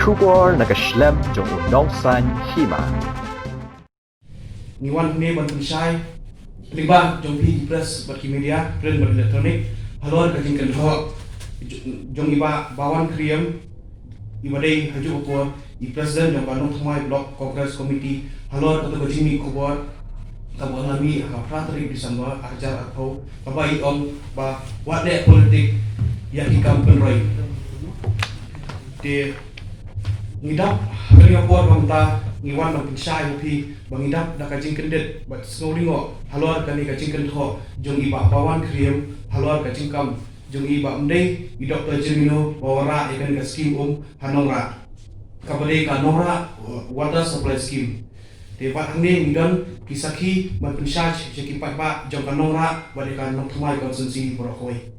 Kubor nakaslem jong unongsan hima. Niwan ne ban pensai liba jong pi press bat ki media print bat elektronik halor ka jing kan ho jong iba bawan kriam iba dei haju ko I president jong kanong thmai block congress committee halor ka to jimi kubor ka bo lami ha pratri December ajar atau ka bai om ba wade politik ya ki kampen roi de ngidap hari apor bangta ngiwan bang pensai pi bangidap da ka jing kendet bat snowlingo halor ka ni ka jing ken tho jong iba bawan kriam halor ka jing kam jong iba mdei I Dr. Jemino bawara ikan ka scheme hanongra kabade ka nora water supply scheme te bat hangne ngidon kisaki man pensai jeki pat ba jong ka nora bade ka nok thmai consensi borokoi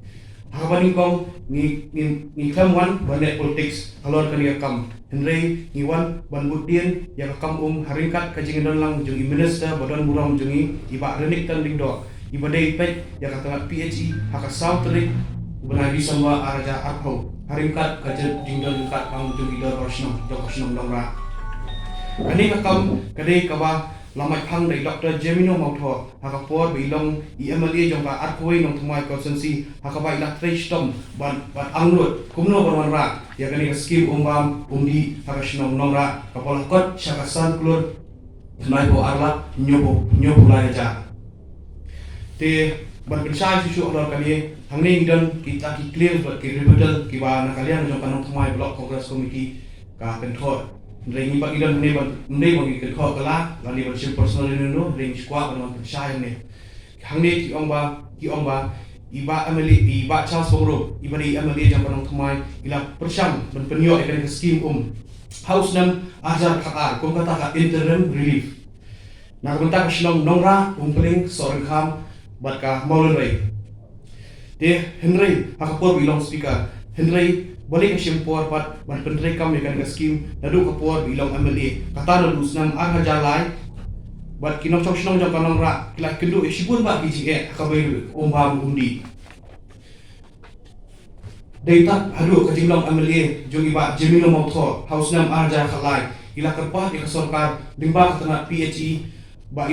Hakabaning kong ni kamwan bane politics halor kani kam Henry ngiwan ban budien ya kam haringkat kajing lang jung minister badan murang jungi iba renik tan dingdo iba dei pet ya kata PhD haka south trik benagi sama araja arho haringkat kajing dingdo kat kang jungi do rosno jokosno dongra kani kam kadai kaba lamai phang dei Dr. Jemino Mautho haka por bilong IMLA jong ka arkhoi nong thmai consensi haka bai la trestom ban angrut kumno ban ra ya kani scheme umbam umdi haka shnom nongra kapala kot shakasan klur thnai ko arla nyobo la ja te ban pensai su alor kani hangne ngidan kita ki clear bat ki rebuttal ki ba nakalian jong kanong thmai block congress committee ka control Ring iba idan ne bang ikut kau kala lani bersih personal ini no ring squad dengan percaya ne hangne ki ong ba iba ameli iba Charles Bongro iba di ameli jam panong thmai ila persyam ben penyo ikan ke scheme house nam ajar khatar kom kata ka interim relief na bentak shlong nongra peling sorang kham bat ka maulun rai de Henry hakapor bilong speaker Henry balik ke simpor pat ban pentri kam ikan ke scheme nadu kapor bilong MLA kata nadu senam aga jalai bat kinong chok shnong jong kanong ra kila kendu sibun ba ki akabai ombam undi data hadu kajinglong MLA jong iba Jemino Mautho house nam arja khalai ila kerpat ke sarkar limba katana PHE ba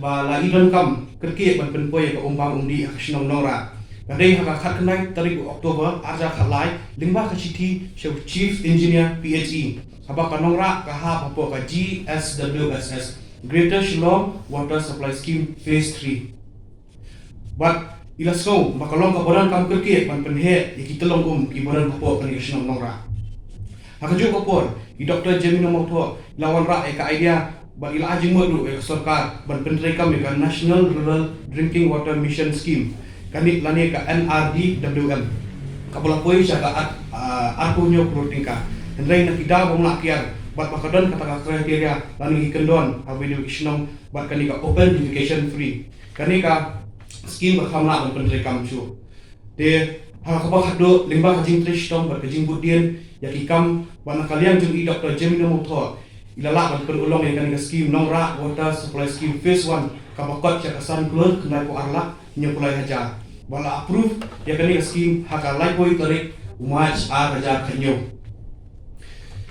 la idon kam kerki ban penpoy ke ombam undi akashnong nora Kadai haka khat kenai tarik Oktober arja khalai lingba ka chithi chief engineer PHE haba kanongra ka ha papo ka GSWSS Greater Shillong Water Supply Scheme Phase 3 but ilasko makalong ka boran kam kerki ban penhe ikitelong ki boran papo kan ishnong nongra haka ju kapor I Dr. Jemino Mautho lawan ra ka idea ba ila ajing mo du sarkar ban penre kam ka National Rural Drinking Water Mission Scheme kani lani ka NRDWM kapula poi siya ka arpunyo protingka hendrai na kida bong lakiar bat makadon kata kriteria lani ikendon habidu isnong bat kani ka open education free kani ka scheme ka kamla ban pentri kamchu de ha ka ba hado limba ka jing tristom bat ka jing budien yakikam ban kalian jung I Dr. Jemino Mautho ilala ban penulong yang kani ka scheme nongra water supply scheme phase 1 ka bakot siya kasan klur kenai ko arla nyopulai haja bala approve ya kani scheme haka laikoi tarik umaj a hajar khanyo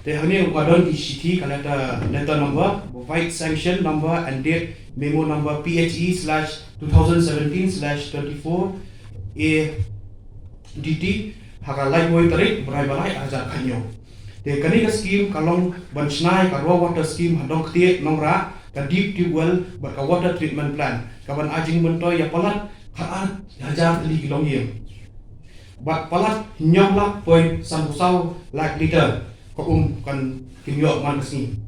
te hani ukadon ki city kalata letter number provide sanction number and date memo number PHE/2017/34 a dt haka laikoi tarik berai balai hajar khanyo te kani scheme kalong bansnai ka raw water scheme hadong khtie nongra ka deep tube well ka water treatment plant kaban ajing bentoy ya palat khaan hajar li kilong yem bat palat nyom lak point samusau lak liter ko kan kimyo man kesni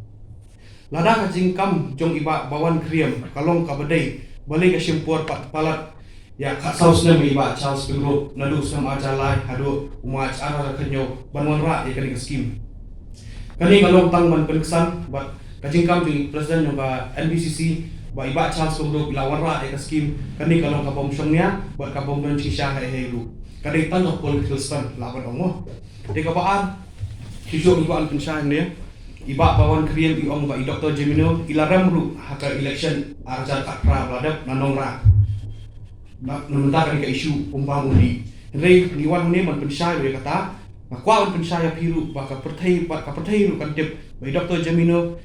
lada ka jingkam jong iba bawan kriam kalong ka badai balik ke simpor pat palat ya ka saus nem iba Charles Bongro nadu sam ajalai hadu umaj ara kanyo banwan ra ya kani scheme kani kalong tang man penkesan bat kajingkam jong presiden jong ka NBCC ba iba Charles Bongro bilawan ra ka scheme kani kalong ka bomsyongnya ba ka bomben shisha helu kadai tan of political stand lawan ongo de ka baan kisyo iba an pensang ne iba bawan kriam I ong ba I Dr. Jemino ilaram ru haka election arja katra bladap nanongra na nunta kan ka isu umbang undi rei niwan ne man pensang we kata Kwa un pensaya piru ba ka perthai ru kan tip bai Dr. Jamino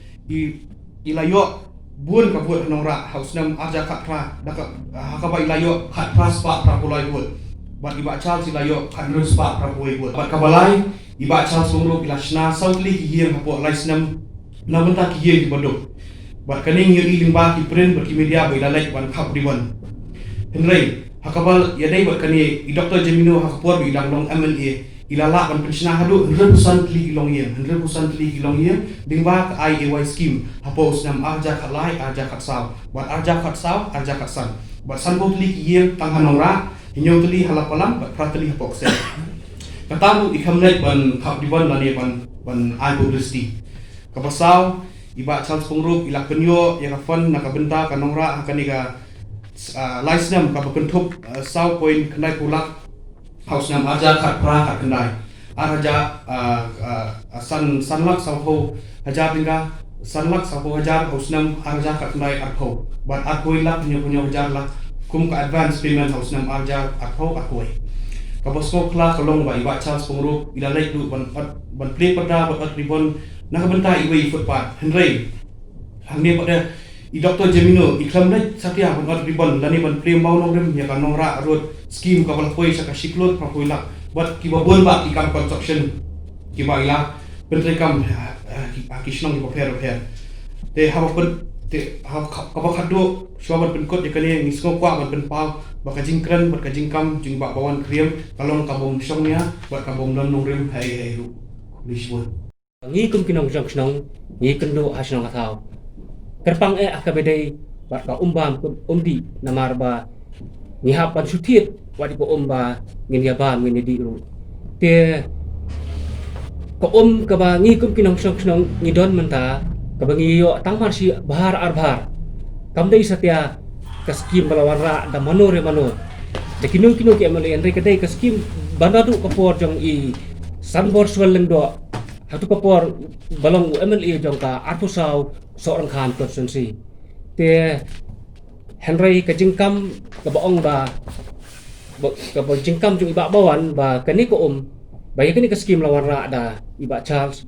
ilayo buon ka buat nongra haus nam aja kat pra dak ka ba ilayo kat pra spa pra pulai buat bat iba Charles ilayo kat lu spa pra pulai buat bat ka balai iba Charles mongro ila shna sautli ki hiang hapo lai snam na benta ki hiang di bodok bat kaning yu iling ba ki print bat ki media bai lalai ban khap di wan henry hakabal yadai bat kani Dr. Jamino hakapor bi lang long MLA ilala ban pensna hadu 100% tli ilong yen 100% tli ilong yen dingba ka IAY scheme hapos nam arja khalai arja khatsau bat arja khatsau arja khatsan bat sanbo tli yen tanghanora hinyo tli halapalam bat pratli hapok se katamu ikhamlek ban khap diban lani ban ai publicity kapasau iba Charles Pungrup ila kenyo ya kafan nakabenta kanongra hakaniga license ka bakentup sau point kenai pulak house nam aja khat pra khat kendai araja sanlak saho hajar tingga sanlak saho hajar house nam araja khat kendai atho bat atkoi lak punya hajar lak kum ka advance payment house nam araja atho atkoi kabosko kla kalong ba iba Charles Pungrup ila lek du ban play pada bat ribon nakabenta iwe footpath henry hangni pada Dr. Jamino iklam lek satya ban ribon lani ban play mau nong ya kan nongra road scheme ka balapoi sa kasiklot prapuila buat kibabon ba ikam construction kiba ila pentrekam kisnong iba per te hawapun te kabakado swabat penkot yakani ngisgo kwa ban penpau baka jingkran baka jingkam jing ba bawan kriam kalong kabong songnya buat kabong dan nongrim hai ru lisbon ngi kum kinong jong ngi kendo hasnong atau kerpang akabedai bat ka umbam umdi namar ba ngihapan sutit wadi ko umba ngin yabam ngin di ru te ko ka ba ngi kum kinong song ngidon menta ka ba ngi yo tangmar si bahar arbhar kamdei satya ka skim balawan ra da mano de kinong ki amale enre kadai ka skim banadu ka por jong i sanbor sweleng do hatu ka por balong MLA jong ka arpusau seorang khan konstitusi te Henry ka jingkam ka baong ba ka jingkam jung iba bawan ba kani ko ba yakani ka skim lawan ra da iba Charles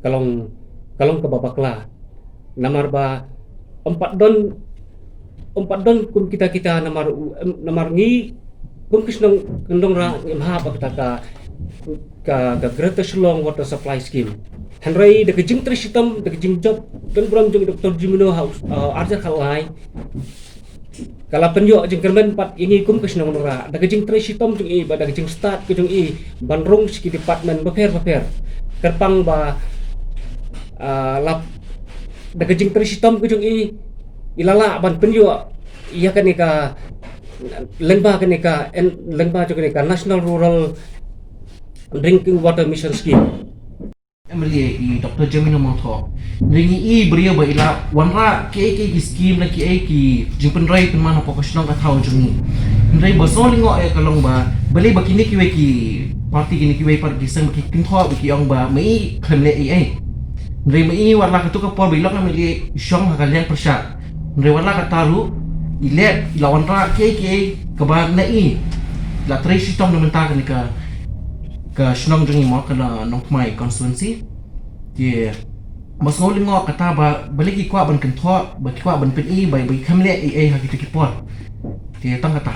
kalong ka babakla namar ba empat don kum kita namar ngi kum kisnong kendong ra imha ba ka Greater Shillong Water Supply Scheme Henry de kejing trisitam de kejing job dan bram jung Dr. Jamino house arja khalai kala penyo jeng kermen pat ini kum kesnong nora da kejing trisitam jung i ba da kejing start ke jung i bandrung siki department baper kerpang ba lap da kejing trisitam ke jung i ilala ban penyo iya kanika lengba kanika National Rural Drinking Water Mission Scheme MLA Dr. Jamino Motho ringi bria ba ila wanra ki scheme na ki jimpen rai pen mana pokosnong athau jungi rai ba so lingo kalong ba bali ba kini ki party kini ki par gisang ki tho ki ong ba mai khamle rai mai warla ka tu ka por bilok na mili shong ha kalian persat rai warla ka taru ile ila wanra ki ka ba na la tracy tong na menta ka shnong jungi mo kana nokmai constituency ye mas ngol ngo kata ba baliki kwa ban kan tho ba kwa ban pen bai khamle ha ki por te tang kata